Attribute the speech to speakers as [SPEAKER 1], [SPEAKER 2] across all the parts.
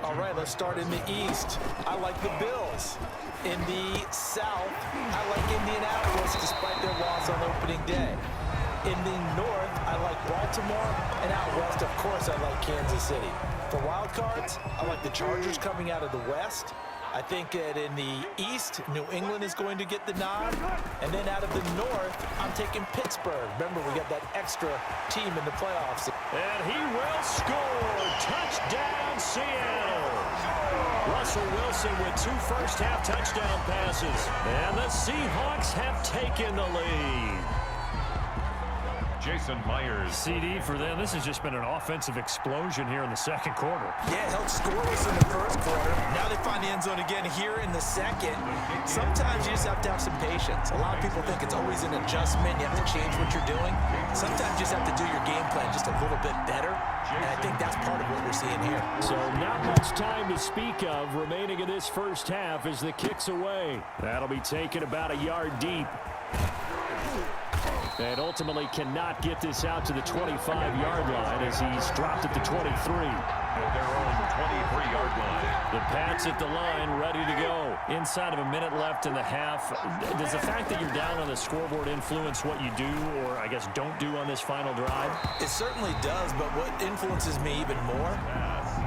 [SPEAKER 1] All right, let's start in the East. I like the Bills. In the South, I like Indianapolis despite their loss on opening day. In the North, I like Baltimore. And out West, of course, I like Kansas City. For wild cards, I like the Chargers coming out of the West. I think that in the East, New England is going to get the nod. And then out of the North, I'm taking Pittsburgh. Remember, we got that extra team in the playoffs.
[SPEAKER 2] And he will score. Touchdown, Seattle. Russell Wilson with 2 first-half touchdown passes. And the Seahawks have taken the lead.
[SPEAKER 3] Jason Myers.
[SPEAKER 2] CD for them. This has just been an offensive explosion here in the second quarter.
[SPEAKER 1] Yeah, held scoreless in the first quarter. Now they find the end zone again here in the second. Sometimes you just have to have some patience. A lot of people think it's always an adjustment. You have to change what you're doing. Sometimes you just have to do your game plan just a little bit better. And I think that's part of what we're seeing here.
[SPEAKER 2] So not much time to speak of remaining in this first half as the kick's away. That'll be taken about a yard deep. And ultimately cannot get this out to the 25-yard line as he's dropped at the 23.
[SPEAKER 3] At their own 23-yard line.
[SPEAKER 2] The Pats at the line, ready to go. Inside of a minute left in the half. Does the fact that you're down on the scoreboard influence what you do or, I guess, don't do on this final drive?
[SPEAKER 1] It certainly does, but what influences me even more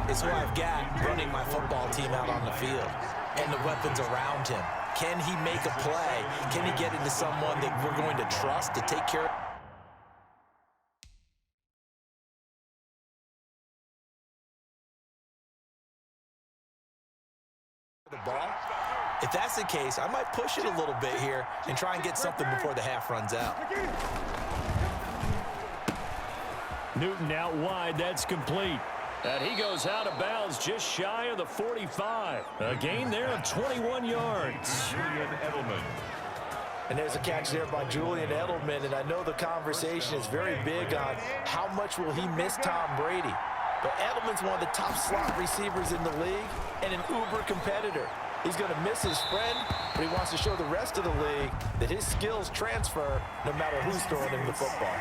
[SPEAKER 1] is who I've got running my football team out on the field and the weapons around him. Can he make a play? Can he get into someone that we're going to trust to take care of the ball? If that's the case, I might push it a little bit here and try and get something before the half runs out.
[SPEAKER 2] Newton out wide. That's complete. And he goes out of bounds just shy of the 45. A gain there of 21 yards.
[SPEAKER 3] Julian Edelman.
[SPEAKER 1] And there's a catch there by Julian Edelman. And I know the conversation is very big on how much will he miss Tom Brady. But Edelman's one of the top slot receivers in the league and an uber competitor. He's going to miss his friend, but he wants to show the rest of the league that his skills transfer no matter who's throwing him the football.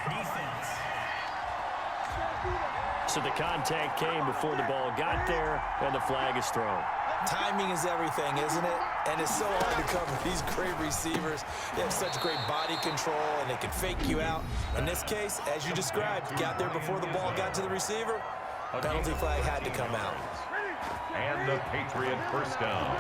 [SPEAKER 2] So the contact came before the ball got there, and the flag is thrown.
[SPEAKER 1] Timing is everything, isn't it? And it's so hard to cover these great receivers. They have such great body control, and they can fake you out. In this case, as you described, got there before the ball got to the receiver. Penalty flag had to come out.
[SPEAKER 3] And the Patriot first down.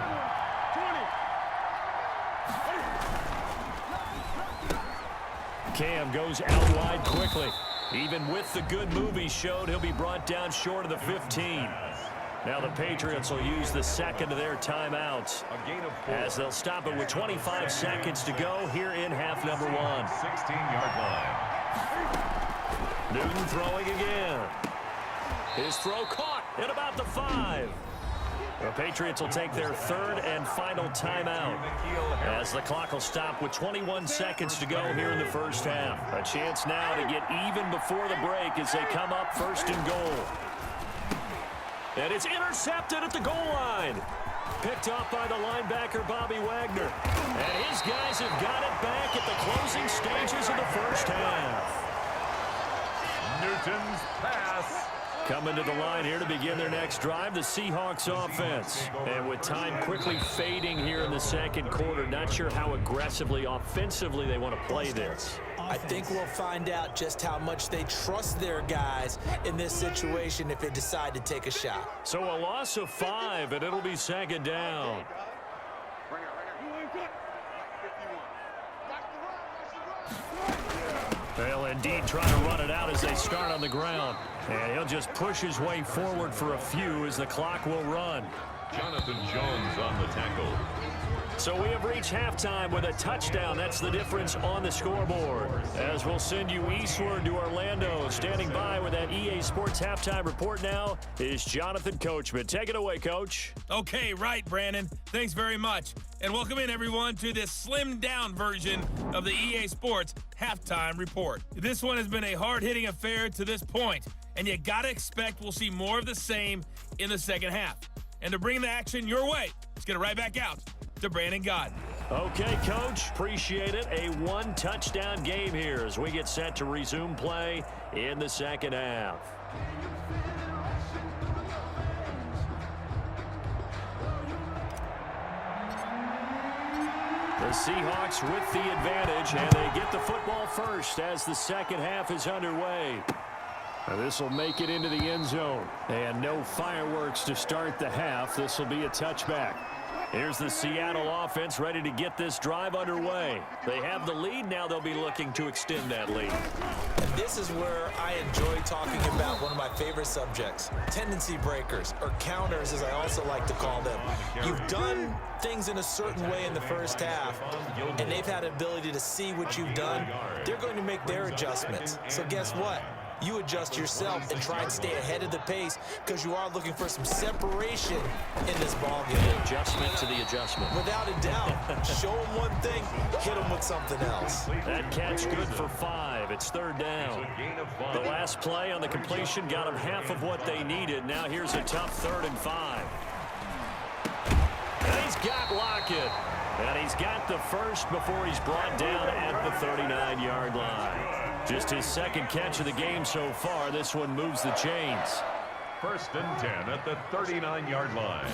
[SPEAKER 2] Cam goes out wide quickly. Even with the good move he showed, he'll be brought down short of the 15. Now the Patriots will use the second of their timeouts as they'll stop it with 25 seconds to go here in half number 1.
[SPEAKER 3] 16-yard line.
[SPEAKER 2] Newton throwing again. His throw caught at about the 5. The Patriots will take their third and final timeout as the clock will stop with 21 seconds to go here in the first half. A chance now to get even before the break as they come up first and goal. And it's intercepted at the goal line. Picked off by the linebacker, Bobby Wagner. And his guys have got it back at the closing stages of the first half.
[SPEAKER 3] Newton's pass.
[SPEAKER 2] Coming to the line here to begin their next drive, the Seahawks offense. And with time quickly fading here in the second quarter, not sure how aggressively, offensively they want to play this.
[SPEAKER 1] I think we'll find out just how much they trust their guys in this situation if they decide to take a shot.
[SPEAKER 2] So a loss of 5, and it'll be second down. They'll indeed try to run it out as they start on the ground. And he'll just push his way forward for a few as the clock will run.
[SPEAKER 3] Jonathan Jones on the tackle.
[SPEAKER 2] So we have reached halftime with a touchdown. That's the difference on the scoreboard. As we'll send you eastward to Orlando. Standing by with that EA Sports halftime report now is Jonathan Coachman. Take it away, Coach.
[SPEAKER 4] Okay, right, Brandon. Thanks very much. And welcome in, everyone, to this slimmed-down version of the EA Sports halftime report. This one has been a hard-hitting affair to this point, and you got to expect we'll see more of the same in the second half. And to bring the action your way, let's get it right back out to Brandon Gott.
[SPEAKER 2] Okay, Coach, appreciate it. A one-touchdown game here as we get set to resume play in the second half. The Seahawks with the advantage, and they get the football first as the second half is underway. This will make it into the end zone. And no fireworks to start the half. This will be a touchback. Here's the Seattle offense ready to get this drive underway. They have the lead. Now they'll be looking to extend that lead.
[SPEAKER 1] And this is where I enjoy talking about one of my favorite subjects, tendency breakers, or counters as I also like to call them. You've done things in a certain way in the first half, and they've had an ability to see what you've done. They're going to make their adjustments. So guess what? You adjust yourself and try and stay ahead of the pace because you are looking for some separation in this ballgame.
[SPEAKER 2] The adjustment to the adjustment.
[SPEAKER 1] Without a doubt. Show them one thing, hit them with something else.
[SPEAKER 2] That catch good for 5. It's third down. The last play on the completion got them half of what they needed. Now here's a tough 3rd and 5. And he's got Lockett. And he's got the first before he's brought down at the 39-yard line. Just his second catch of the game so far. This one moves the chains.
[SPEAKER 3] 1st and 10 at the 39-yard line.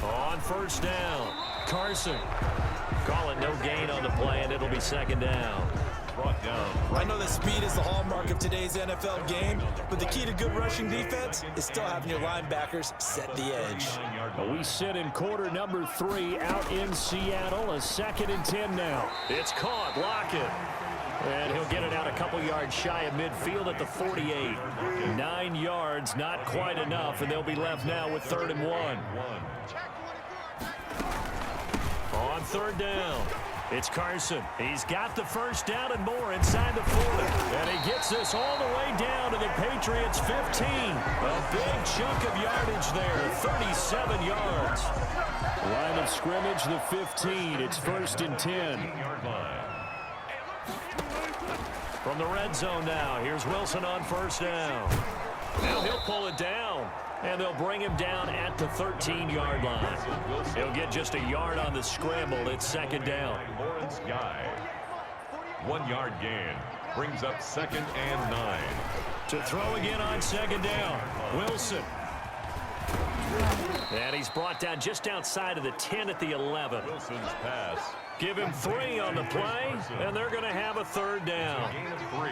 [SPEAKER 2] On 1st down, Carson. Call it no gain on the play, and it'll be 2nd down.
[SPEAKER 3] Brought down.
[SPEAKER 1] I know that speed is the hallmark of today's NFL game, but the key to good rushing defense is still having your linebackers set the edge.
[SPEAKER 2] We sit in quarter number 3 out in Seattle. A 2nd and 10 now. It's caught. Lockett. And he'll get it out a couple yards shy of midfield at the 48. 9 yards, not quite enough, and they'll be left now with 3rd and 1. On 3rd down, it's Carson. He's got the first down and more inside the 40. And he gets this all the way down to the Patriots' 15. A big chunk of yardage there, 37 yards. Line of scrimmage, the 15. It's 1st and 10. From the red zone now, here's Wilson on 1st down. Now he'll pull it down, and they'll bring him down at the 13-yard line. He'll get just a yard on the scramble. It's 2nd down.
[SPEAKER 3] 1 yard gain. Brings up 2nd and 9.
[SPEAKER 2] To throw again on 2nd down, Wilson. And he's brought down just outside of the 10 at the 11.
[SPEAKER 3] Wilson's pass.
[SPEAKER 2] Give him 3 on the play, and they're going to have a 3rd down.
[SPEAKER 3] Gain of 3.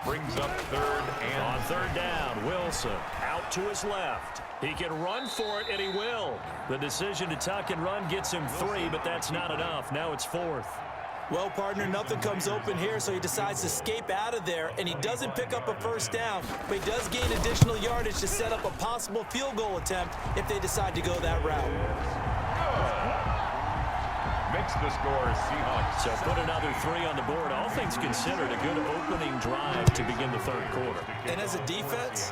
[SPEAKER 3] Brings up 3rd and...
[SPEAKER 2] On 3rd down, Wilson out to his left. He can run for it, and he will. The decision to tuck and run gets him 3, but that's not enough. Now it's 4th.
[SPEAKER 1] Well, partner, nothing comes open here, so he decides to escape out of there, and he doesn't pick up a 1st down, but he does gain additional yardage to set up a possible field goal attempt if they decide to go that route.
[SPEAKER 3] Makes the score Seahawks.
[SPEAKER 2] So put another 3 on the board. All things considered, a good opening drive to begin the 3rd quarter.
[SPEAKER 1] And as a defense,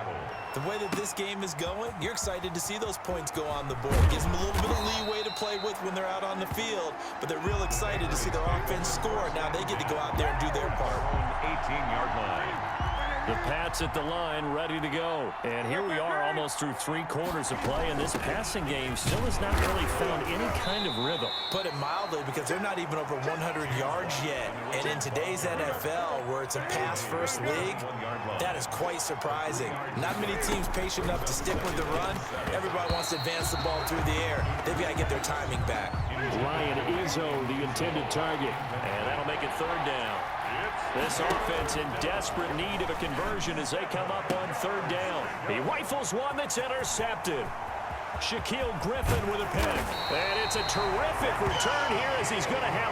[SPEAKER 1] the way that this game is going, you're excited to see those points go on the board. Gives them a little bit of leeway to play with when they're out on the field, but they're real excited to see their offense score. Now they get to go out there and do their part.
[SPEAKER 3] 18-yard line.
[SPEAKER 2] The Pats at the line, ready to go. And here we are almost through 3 quarters of play, and this passing game still has not really found any kind of rhythm.
[SPEAKER 1] Put it mildly, because they're not even over 100 yards yet. And in today's NFL, where it's a pass-first league, that is quite surprising. Not many teams patient enough to stick with the run. Everybody wants to advance the ball through the air. They've got to get their timing back.
[SPEAKER 2] Ryan Izzo, the intended target. And that'll make it 3rd down. This offense in desperate need of a conversion as they come up on 3rd down. He rifles one that's intercepted. Shaquille Griffin with a pick. And it's a terrific return here as he's going to have a